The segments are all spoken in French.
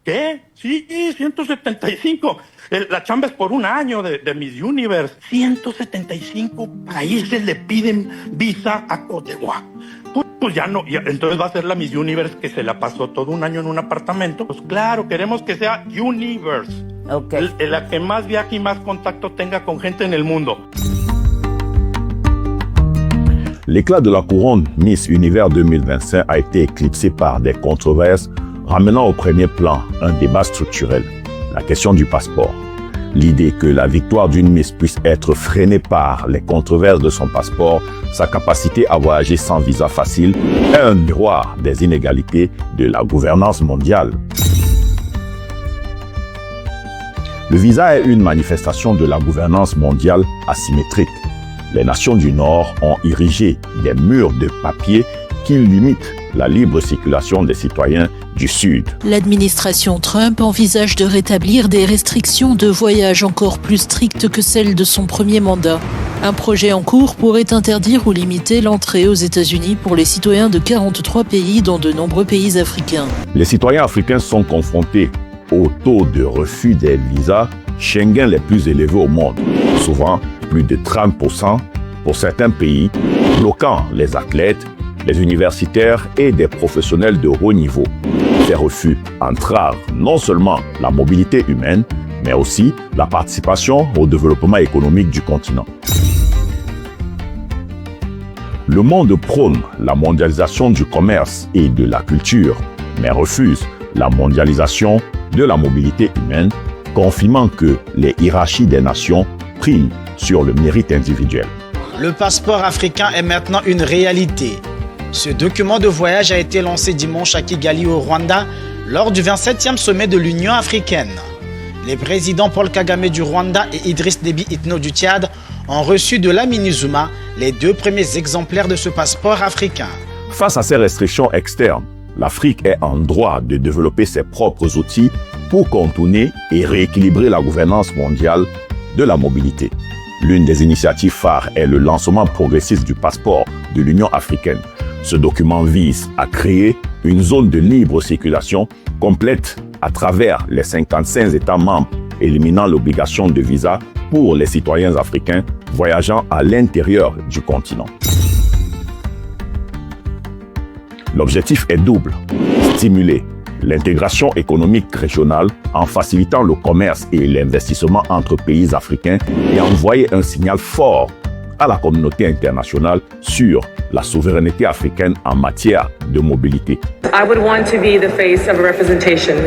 ¿Qué? Sí, 175. La chamba es por un año de Miss Universe. 175 países le piden visa a Côte d'Ivoire. Pues ya no, entonces va a ser la Miss Universe que se la pasó todo un año en un apartamento. Pues claro, queremos que sea Universe. Okay. La que más viaje y más contacto tenga con gente en el mundo. L'éclat de la couronne Miss Univers 2025 a été éclipsé par des controverses, ramenant au premier plan un débat structurel, la question du passeport. L'idée que la victoire d'une Miss puisse être freinée par les controverses de son passeport, sa capacité à voyager sans visa facile, est un miroir des inégalités de la gouvernance mondiale. Le visa est une manifestation de la gouvernance mondiale asymétrique. Les nations du Nord ont érigé des murs de papier qui limitent la libre circulation des citoyens du Sud. L'administration Trump envisage de rétablir des restrictions de voyage encore plus strictes que celles de son premier mandat. Un projet en cours pourrait interdire ou limiter l'entrée aux États-Unis pour les citoyens de 43 pays, dont de nombreux pays africains. Les citoyens africains sont confrontés au taux de refus des visas Schengen les plus élevés au monde, souvent plus de 30% pour certains pays, bloquant les athlètes, les universitaires et des professionnels de haut niveau. Ces refus entravent non seulement la mobilité humaine, mais aussi la participation au développement économique du continent. Le monde prône la mondialisation du commerce et de la culture, mais refuse la mondialisation de la mobilité humaine, confirmant que les hiérarchies des nations priment sur le mérite individuel. Le passeport africain est maintenant une réalité. Ce document de voyage a été lancé dimanche à Kigali au Rwanda lors du 27e sommet de l'Union africaine. Les présidents Paul Kagame du Rwanda et Idriss Déby Itno du Tchad ont reçu de Lamine Zuma les deux premiers exemplaires de ce passeport africain. Face à ces restrictions externes, l'Afrique est en droit de développer ses propres outils pour contourner et rééquilibrer la gouvernance mondiale de la mobilité. L'une des initiatives phares est le lancement progressiste du passeport de l'Union africaine. Ce document vise à créer une zone de libre circulation complète à travers les 55 États membres, éliminant l'obligation de visa pour les citoyens africains voyageant à l'intérieur du continent. L'objectif est double: stimuler l'intégration économique régionale en facilitant le commerce et l'investissement entre pays africains et envoyer un signal fort à la communauté internationale sur la souveraineté africaine en matière de mobilité. I would want to be the face of a representation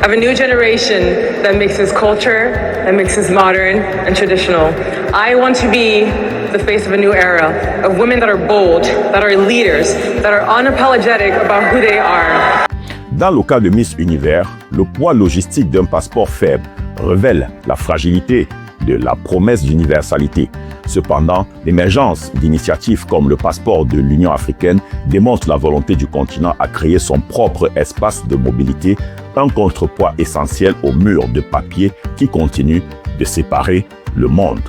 of a new generation that mixes culture, that mixes modern and traditional. I want to be the face of a new era of women that are bold, that are leaders, that are unapologetic about who they are. Dans le cas de Miss Univers, le poids logistique d'un passeport faible révèle la fragilité de la promesse d'universalité. Cependant, l'émergence d'initiatives comme le passeport de l'Union africaine démontre la volonté du continent à créer son propre espace de mobilité, un contrepoids essentiel au mur de papier qui continue de séparer le monde.